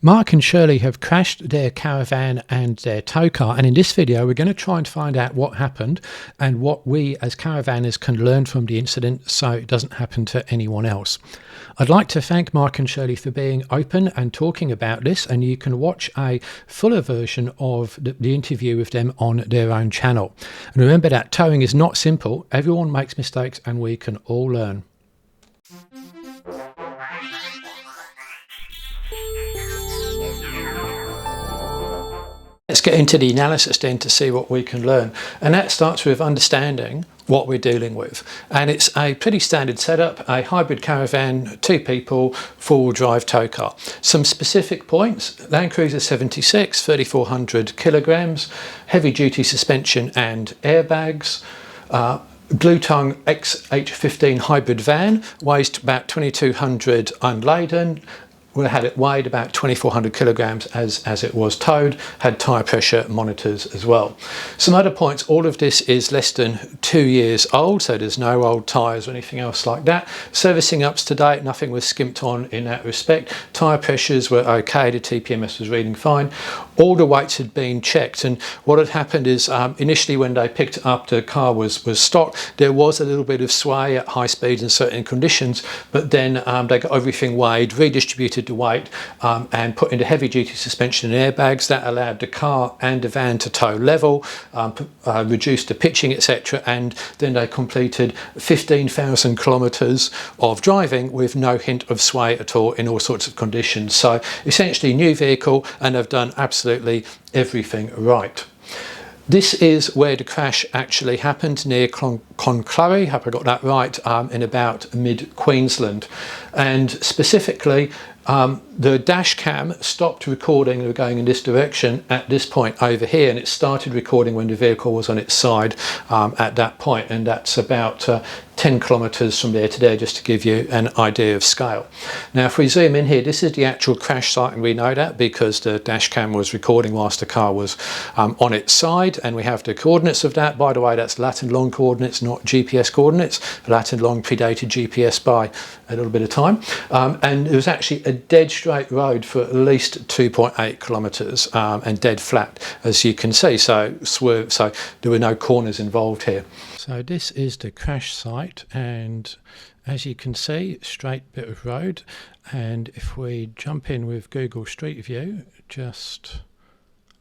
Mark and Shirley have crashed their caravan and their tow car, and in this video we're going to try and find out what happened and what we as caravanners can learn from the incident so it doesn't happen to anyone else. I'd like to thank Mark and Shirley for being open and talking about this, and you can watch a fuller version of the interview with them on their own channel. And remember that towing is not simple, everyone makes mistakes and we can all learn. Let's get into the analysis then to see what we can learn, and that starts with understanding what we're dealing with. And it's a pretty standard setup, a hybrid caravan, 2 people, 4-wheel drive tow car. Some specific points: Land Cruiser 76, 3,400 kilograms, heavy duty suspension and airbags, Blue Tongue XH15 hybrid van, weighs about 2,200 unladen. We had it weighed about 2,400 kilograms as it was towed, had tyre pressure monitors as well. Some other points: all of this is less than 2 years old, so there's no old tyres or anything else like that. Servicing up's to date, nothing was skimped on in that respect. Tyre pressures were okay, the TPMS was reading fine. All the weights had been checked, and what had happened is initially when they picked it up, the car was stocked. There was a little bit of sway at high speeds in certain conditions, but then they got everything weighed, redistributed the weight and put into heavy duty suspension and airbags. That allowed the car and the van to tow level, reduced the pitching, etc., and then they completed 15,000 kilometres of driving with no hint of sway at all in all sorts of conditions. So essentially new vehicle, and they've done absolutely everything right. This is where the crash actually happened, near Cloncurry, hope I got that right, in about mid-Queensland. And specifically, the dash cam stopped recording. They were going in this direction at this point over here, and it started recording when the vehicle was on its side at that point, and that's about 10 kilometres from there to there, just to give you an idea of scale. Now if we zoom in here, this is the actual crash site, and we know that because the dash cam was recording whilst the car was on its side, and we have the coordinates of that. By the way, that's Latin long coordinates, not GPS coordinates. Latin long predated GPS by a little bit of time, and it was actually a dead straight road for at least 2.8 kilometres and dead flat, as you can see, so there were no corners involved here. So this is the crash site, and as you can see, straight bit of road. And if we jump in with Google Street View just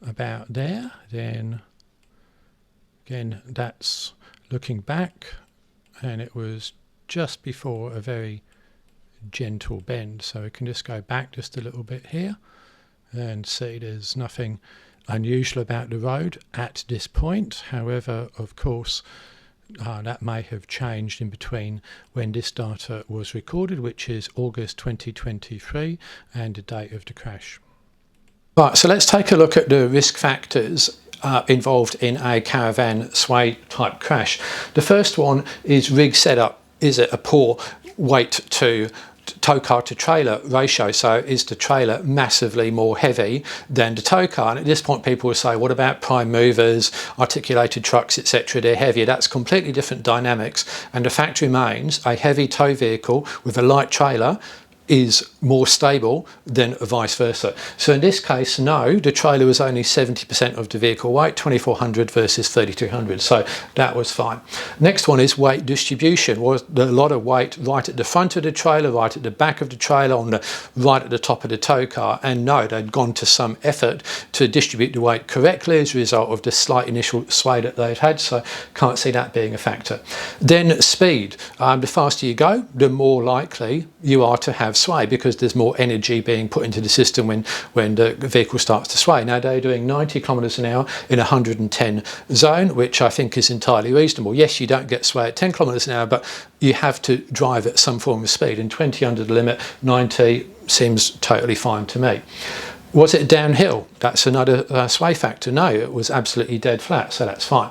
about there, then again that's looking back, and it was just before a very gentle bend, so we can just go back just a little bit here and see there's nothing unusual about the road at this point. However, of course, that may have changed in between when this data was recorded, which is August 2023, and the date of the crash. Right, so let's take a look at the risk factors involved in a caravan sway type crash. The first one is rig setup. Is it a poor weight to tow car to trailer ratio? So is the trailer massively more heavy than the tow car? And at this point people will say, what about prime movers, articulated trucks, etc.? They're heavier. That's completely different dynamics, and the fact remains a heavy tow vehicle with a light trailer is more stable than vice versa. So in this case, no, the trailer was only 70% of the vehicle weight, 2,400 versus 3,200, so that was fine. Next one is weight distribution. Was there a lot of weight right at the front of the trailer, right at the back of the trailer, right at the top of the tow car? And no, they'd gone to some effort to distribute the weight correctly as a result of the slight initial sway that they'd had, so can't see that being a factor. Then speed. The faster you go, the more likely you are to have sway, because there's more energy being put into the system when the vehicle starts to sway. Now they're doing 90 kilometres an hour in a 110 zone, which I think is entirely reasonable. Yes, you don't get sway at 10 kilometres an hour, but you have to drive at some form of speed, and 20 under the limit, 90 seems totally fine to me. Was it downhill? That's another sway factor. No, it was absolutely dead flat, so that's fine.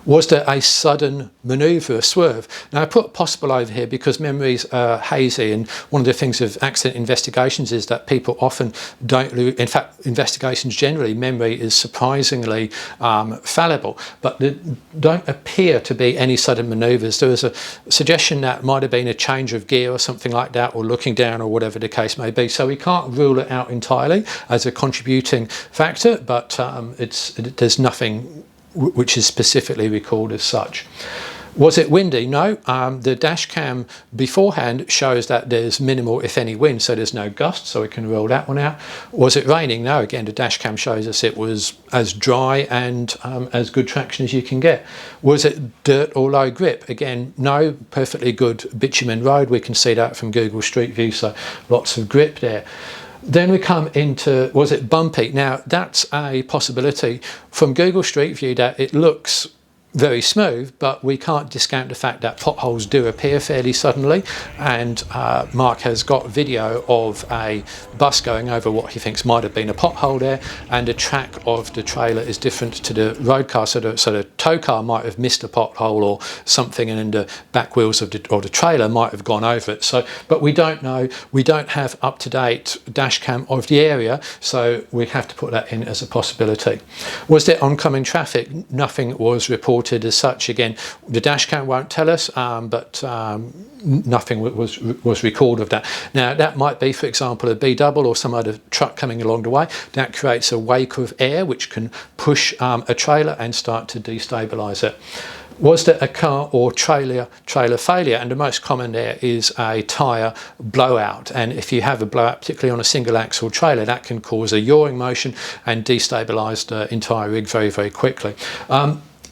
Was there a sudden manoeuvre, a swerve? Now I put possible over here because memories are hazy, and one of the things of accident investigations is that people often don't, in fact investigations generally, memory is surprisingly fallible, but there don't appear to be any sudden manoeuvres. There was a suggestion that might have been a change of gear or something like that, or looking down, or whatever the case may be, so we can't rule it out entirely as a contributing factor, but there's nothing which is specifically recalled as such. Was it windy? No. The dash cam beforehand shows that there's minimal, if any, wind, so there's no gust, so we can rule that one out. Was it raining? No. Again, the dash cam shows us it was as dry and as good traction as you can get. Was it dirt or low grip? Again, no. Perfectly good bitumen road. We can see that from Google Street View, so lots of grip there. Then we come into, was it bumpy? Now that's a possibility from Google Street View, that it looks very smooth, but we can't discount the fact that potholes do appear fairly suddenly, and Mark has got video of a bus going over what he thinks might have been a pothole there, and the track of the trailer is different to the road car, so the tow car might have missed a pothole or something, and then the back wheels of the trailer might have gone over it. So, but we don't know, we don't have up-to-date dash cam of the area, so we have to put that in as a possibility. Was there oncoming traffic? Nothing was reported as such. Again, the dash cam won't tell us, but nothing was recorded of that. Now that might be, for example, a B-double or some other truck coming along the way. That creates a wake of air which can push a trailer and start to destabilise it. Was there a car or trailer failure? And the most common there is a tyre blowout, and if you have a blowout, particularly on a single axle trailer, that can cause a yawing motion and destabilise the entire rig very, very quickly.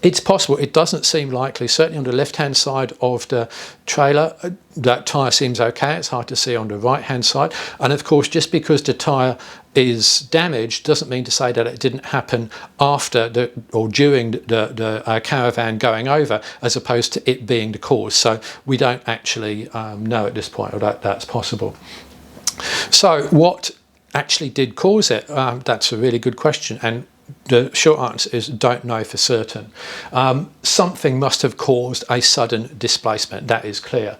It's possible. It doesn't seem likely. Certainly on the left-hand side of the trailer, that tyre seems okay. It's hard to see on the right-hand side. And of course, just because the tyre is damaged doesn't mean to say that it didn't happen after or during the caravan going over, as opposed to it being the cause. So we don't actually know at this point, or that's possible. So what actually did cause it? That's a really good question, and the short answer is don't know for certain. Something must have caused a sudden displacement, that is clear.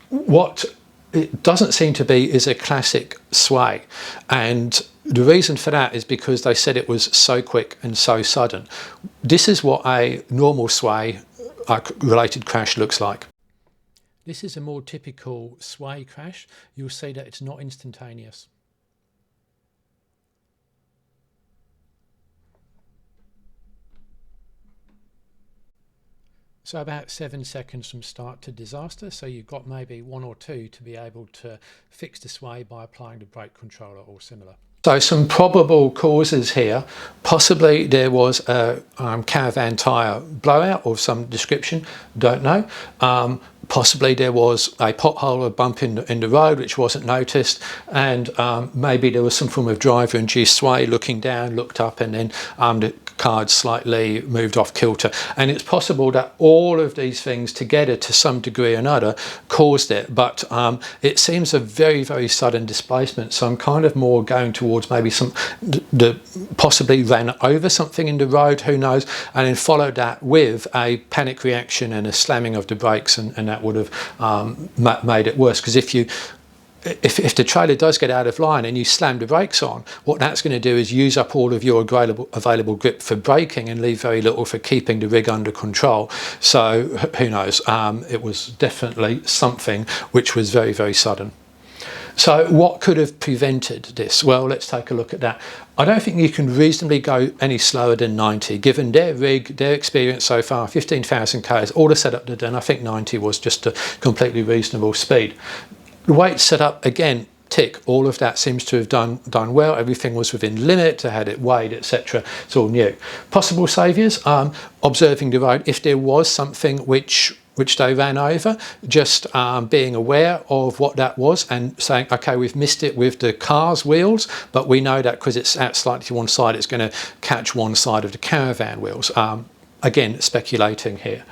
What it doesn't seem to be is a classic sway, and the reason for that is because they said it was so quick and so sudden. This is what a normal sway related crash looks like. This is a more typical sway crash. You'll see that it's not instantaneous. So about 7 seconds from start to disaster, so you've got maybe 1 or 2 to be able to fix the sway by applying the brake controller or similar. So some probable causes here. Possibly there was a caravan tyre blowout of some description, don't know. Possibly there was a pothole or bump in the road which wasn't noticed, and maybe there was some form of driver-induced sway, looking down, looked up, and then the car had slightly moved off kilter. And it's possible that all of these things together to some degree or another caused it, but it seems a very, very sudden displacement, so I'm kind of more going towards maybe possibly ran over something in the road, who knows, and then followed that with a panic reaction and a slamming of the brakes, and that would have made it worse. Because if the trailer does get out of line and you slam the brakes on, what that's going to do is use up all of your available grip for braking and leave very little for keeping the rig under control. So who knows? It was definitely something which was very, very sudden. So what could have prevented this? Well, let's take a look at that. I don't think you can reasonably go any slower than 90, given their rig, their experience so far, 15,000 k's, all the setup they've done. I think 90 was just a completely reasonable speed. The way it's set up, again, tick, all of that seems to have done well. Everything was within limit, they had it weighed, etc. It's all new. Possible saviours, observing the road. If there was something which they ran over, just being aware of what that was and saying, okay, we've missed it with the car's wheels, but we know that because it's out slightly to one side, it's going to catch one side of the caravan wheels. Again, speculating here.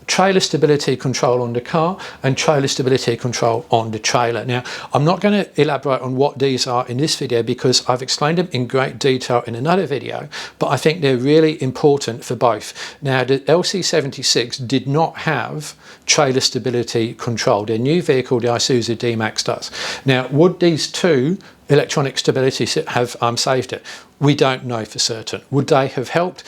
trailer stability control on the car and trailer stability control on the trailer. Now, I'm not going to elaborate on what these are in this video because I've explained them in great detail in another video, but I think they're really important for both. Now, the LC76 did not have trailer stability control. Their new vehicle, the Isuzu D-Max, does. Now, would these two electronic stability have saved it? We don't know for certain. Would they have helped?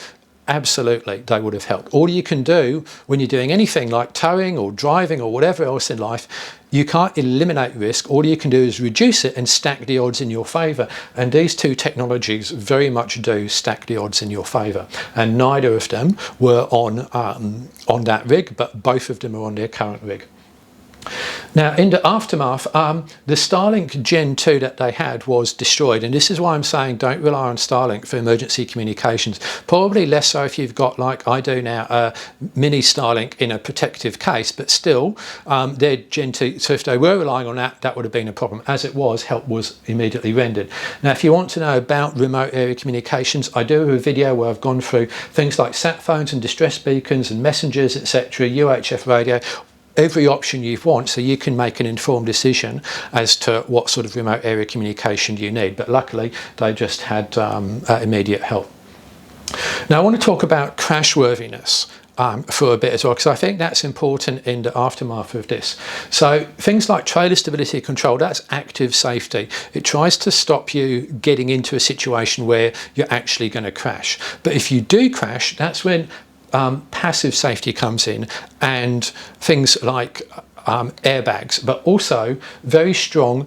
Absolutely, they would have helped. All you can do when you're doing anything like towing or driving or whatever else in life, you can't eliminate risk. All you can do is reduce it and stack the odds in your favour. And these two technologies very much do stack the odds in your favour. And neither of them were on that rig, but both of them are on their current rig. Now, in the aftermath, the Starlink Gen 2 that they had was destroyed, and this is why I'm saying don't rely on Starlink for emergency communications. Probably less so if you've got, like I do now, a mini Starlink in a protective case, but still, their Gen 2, so if they were relying on that, that would have been a problem. As it was, help was immediately rendered. Now, if you want to know about remote area communications, I do have a video where I've gone through things like sat phones and distress beacons and messengers, etc., UHF radio, every option you want, so you can make an informed decision as to what sort of remote area communication you need. But luckily, they just had immediate help. Now, I want to talk about crashworthiness for a bit as well, because I think that's important in the aftermath of this. So things like trailer stability control, that's active safety. It tries to stop you getting into a situation where you're actually going to crash. But if you do crash, that's when passive safety comes in, and things like airbags, but also very strong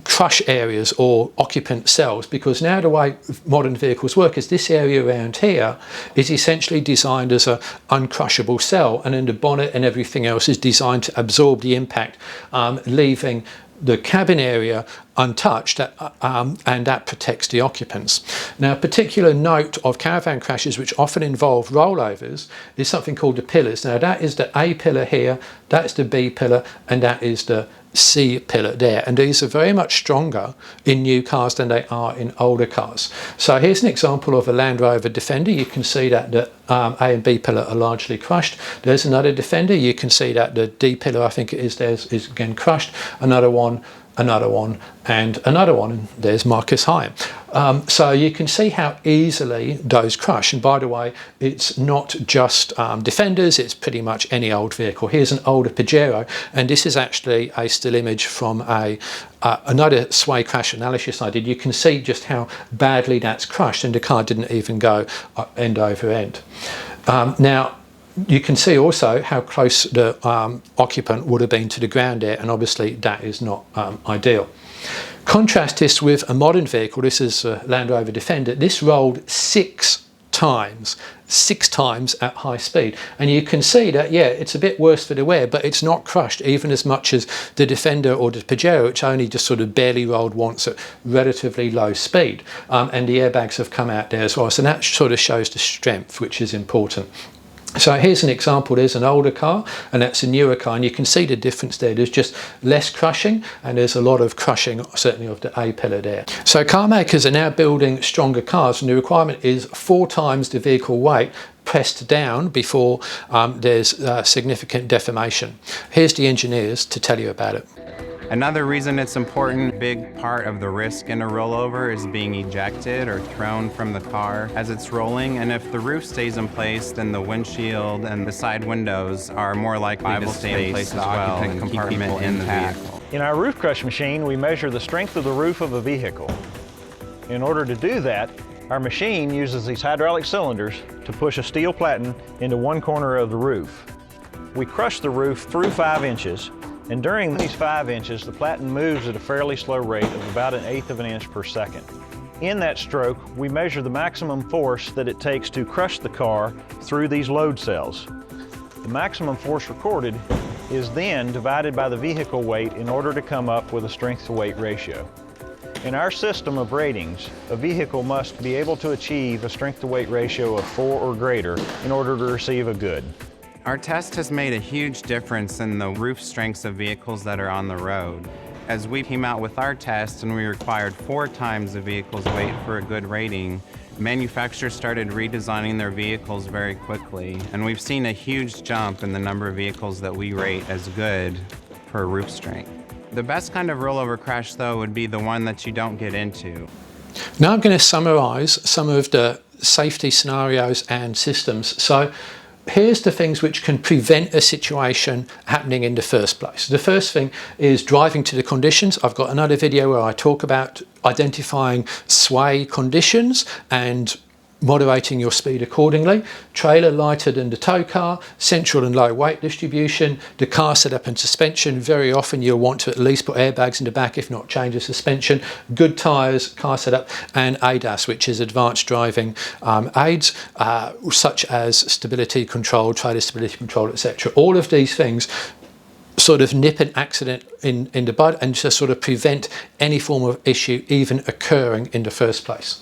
crush areas or occupant cells, because now the way modern vehicles work is this area around here is essentially designed as an uncrushable cell, and then the bonnet and everything else is designed to absorb the impact, leaving the cabin area untouched, and that protects the occupants. Now, a particular note of caravan crashes which often involve rollovers is something called the pillars. Now, that is the A pillar here, that's the B pillar, and that is the C pillar there, and these are very much stronger in new cars than they are in older cars. So here's an example of a Land Rover Defender. You can see that the A and B pillar are largely crushed. There's another Defender. You can see that the D pillar, I think it is, is again crushed. Another one, and another one, and there's Marcus High. So you can see how easily those crush. And by the way, it's not just Defenders, it's pretty much any old vehicle. Here's an older Pajero, and this is actually a still image from another sway crash analysis I did. You can see just how badly that's crushed, and the car didn't even go end over end. Now, you can see also how close the occupant would have been to the ground there, and obviously that is not ideal. Contrast this with a modern vehicle. This is a Land Rover Defender. This rolled six times at high speed, and you can see that, yeah, it's a bit worse for the wear, but it's not crushed even as much as the Defender or the Pajero, which only just sort of barely rolled once at relatively low speed, and the airbags have come out there as well. So that sort of shows the strength, which is important. So here's an example. There's an older car and that's a newer car, and you can see the difference there. There's just less crushing, and there's a lot of crushing, certainly of the A pillar there. So car makers are now building stronger cars, and the requirement is 4 times the vehicle weight pressed down before there's significant deformation. Here's the engineers to tell you about it. Another reason it's important, big part of the risk in a rollover is being ejected or thrown from the car as it's rolling, and if the roof stays in place, then the windshield and the side windows are more likely to stay in place as well and keep people in the vehicle. In our roof crush machine, we measure the strength of the roof of a vehicle. In order to do that, our machine uses these hydraulic cylinders to push a steel platen into one corner of the roof. We crush the roof through 5 inches, and during these 5 inches, the platen moves at a fairly slow rate of about 1/8 of an inch per second. In that stroke, we measure the maximum force that it takes to crush the car through these load cells. The maximum force recorded is then divided by the vehicle weight in order to come up with a strength-to-weight ratio. In our system of ratings, a vehicle must be able to achieve a strength-to-weight ratio of 4 or greater in order to receive a good. Our test has made a huge difference in the roof strengths of vehicles that are on the road. As we came out with our test and we required 4 times the vehicle's weight for a good rating, manufacturers started redesigning their vehicles very quickly, and we've seen a huge jump in the number of vehicles that we rate as good for roof strength. The best kind of rollover crash, though, would be the one that you don't get into. Now I'm going to summarise some of the safety scenarios and systems. So here's the things which can prevent a situation happening in the first place. The first thing is driving to the conditions. I've got another video where I talk about identifying sway conditions and moderating your speed accordingly. Trailer lighter than the tow car, central and low weight distribution, the car setup and suspension. Very often you'll want to at least put airbags in the back, if not change the suspension. Good tyres, car setup, and ADAS, which is advanced driving aids, such as stability control, trailer stability control, etc. All of these things sort of nip an accident in the bud and just sort of prevent any form of issue even occurring in the first place.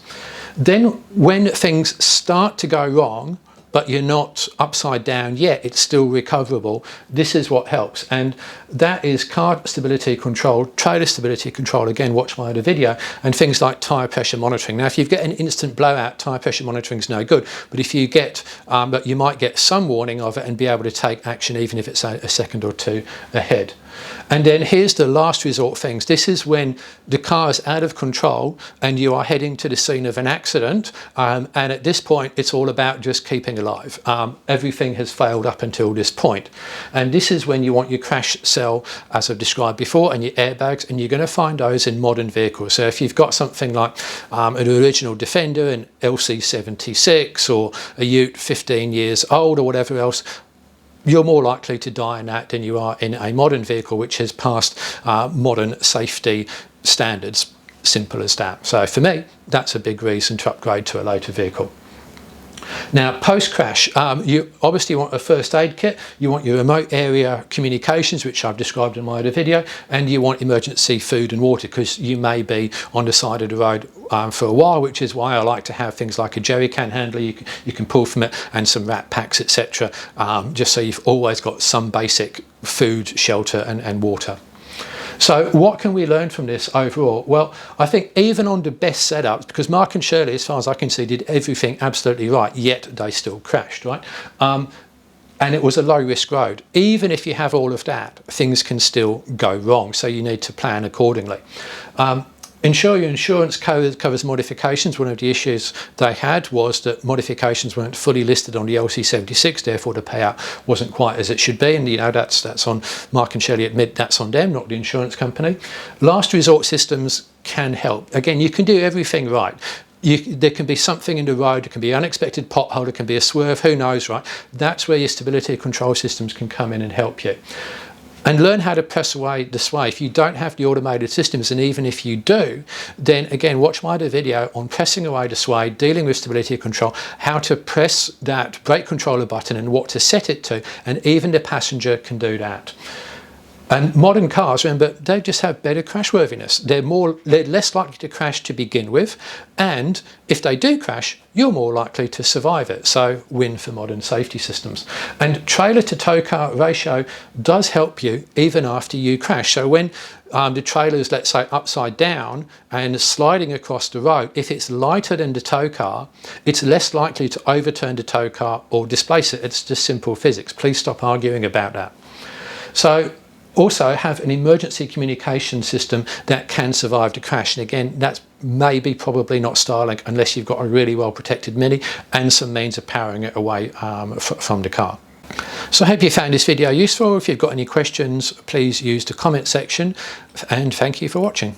Then when things start to go wrong, but you're not upside down yet, it's still recoverable, this is what helps. And that is car stability control, trailer stability control, again, watch my other video, and things like tyre pressure monitoring. Now, if you get an instant blowout, tyre pressure monitoring is no good, but if you get, but you might get some warning of it and be able to take action even if it's a second or two ahead. And then here's the last resort things. This is when the car is out of control and you are heading to the scene of an accident, and at this point it's all about just keeping alive. Everything has failed up until this point, and this is when you want your crash cell, as I've described before, and your airbags, and you're going to find those in modern vehicles. So if you've got something like an original Defender, an LC76, or a Ute 15 years old or whatever else, you're more likely to die in that than you are in a modern vehicle which has passed modern safety standards. Simple as that. So for me, that's a big reason to upgrade to a later vehicle. Now, post-crash, you obviously want a first aid kit, you want your remote area communications, which I've described in my other video, and you want emergency food and water, because you may be on the side of the road for a while, which is why I like to have things like a jerry can handler you can pull from it, and some rat packs, etc., just so you've always got some basic food, shelter, and water. So what can we learn from this overall? Well, I think even on the best setups, because Mark and Shirley, as far as I can see, did everything absolutely right, yet they still crashed, right? And it was a low risk road. Even if you have all of that, things can still go wrong, so you need to plan accordingly. Ensure your insurance covers modifications. One of the issues they had was that modifications weren't fully listed on the LC76, therefore the payout wasn't quite as it should be, and you know that's on Mark and Shirley admit that's on them, not the insurance company. Last resort systems can help. Again, you can do everything right. There can be something in the road, it can be an unexpected pothole, it can be a swerve, who knows, right? That's where your stability control systems can come in and help you. And learn how to press away the sway. If you don't have the automated systems, and even if you do, then again, watch my other video on pressing away the sway, dealing with stability control, how to press that brake controller button and what to set it to, and even the passenger can do that. And modern cars, remember, they just have better crashworthiness. They're less likely to crash to begin with, and if they do crash, you're more likely to survive it. So win for modern safety systems. And trailer to tow car ratio does help you even after you crash. So when the trailer is, let's say, upside down and sliding across the road, if it's lighter than the tow car, it's less likely to overturn the tow car or displace it. It's just simple physics. Please stop arguing about that. So also have an emergency communication system that can survive the crash. And again, that's maybe probably not Starlink unless you've got a really well protected Mini and some means of powering it away from the car. So I hope you found this video useful. If you've got any questions, please use the comment section, and thank you for watching.